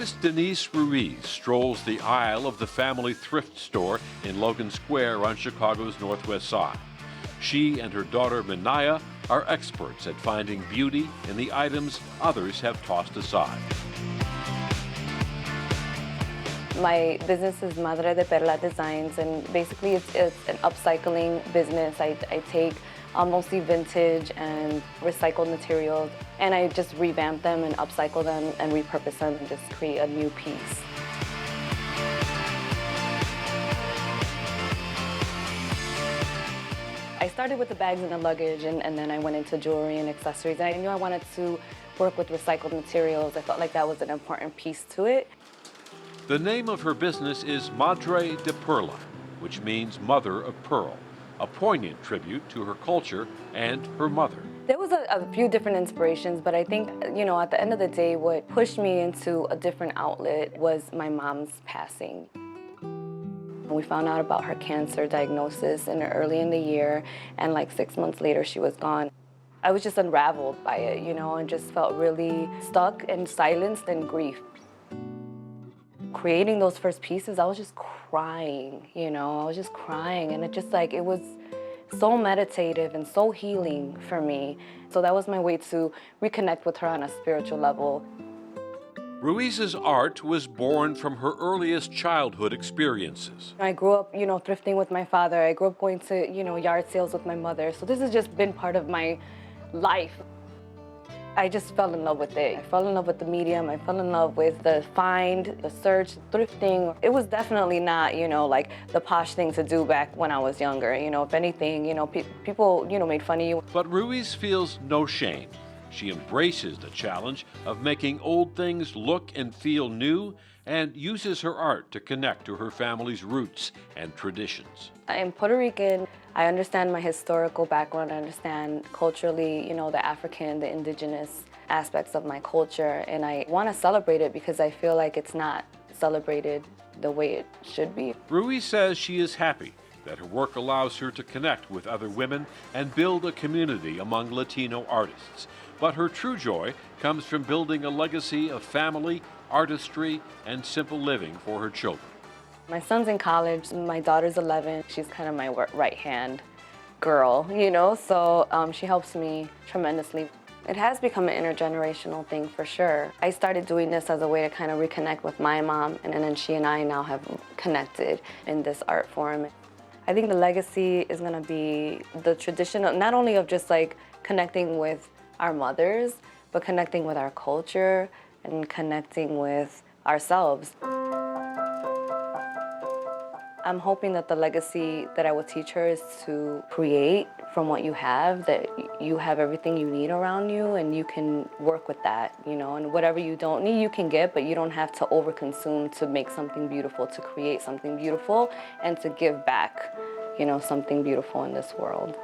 Artist Denise Ruiz strolls the aisle of the family thrift store in Logan Square on Chicago's northwest side. She and her daughter Minaya are experts at finding beauty in the items others have tossed aside. My business is Madre de Perla Designs, and basically it's an upcycling business. I take mostly vintage and recycled materials, and I just revamp them and upcycle them and repurpose them and just create a new piece. I started with the bags and the luggage, and then I went into jewelry and accessories. I knew I wanted to work with recycled materials. I felt like that was an important piece to it. The name of her business is Madre de Perla, which means mother of pearl, a poignant tribute to her culture and her mother. There was a few different inspirations, but I think, at the end of the day, what pushed me into a different outlet was my mom's passing. We found out about her cancer diagnosis early in the year, and like 6 months later, she was gone. I was just unraveled by it, and just felt really stuck and silenced in grief. Creating those first pieces, I was just crying, and it was so meditative and so healing for me. So that was my way to reconnect with her on a spiritual level. Ruiz's art was born from her earliest childhood experiences. I grew up, thrifting with my father. I grew up going to, yard sales with my mother. So this has just been part of my life. I just fell in love with it. I fell in love with the medium. I fell in love with the find, the search, thrifting. It was definitely not, like the posh thing to do back when I was younger. If anything, people, made fun of you. But Ruiz feels no shame. She embraces the challenge of making old things look and feel new and uses her art to connect to her family's roots and traditions. I'm Puerto Rican. I understand my historical background. I understand culturally, the African, the indigenous aspects of my culture, and I want to celebrate it because I feel like it's not celebrated the way it should be. Ruiz says she is happy that her work allows her to connect with other women and build a community among Latino artists. But her true joy comes from building a legacy of family, artistry, and simple living for her children. My son's in college. My daughter's 11. She's kind of my right-hand girl, so she helps me tremendously. It has become an intergenerational thing for sure. I started doing this as a way to kind of reconnect with my mom, and then she and I now have connected in this art form. I think the legacy is going to be the tradition, not only of just like connecting with our mothers, but connecting with our culture and connecting with ourselves. I'm hoping that the legacy that I will teach her is to create from what you have, that you have everything you need around you and you can work with that, and whatever you don't need, you can get, but you don't have to overconsume to make something beautiful, to create something beautiful, and to give back, something beautiful in this world.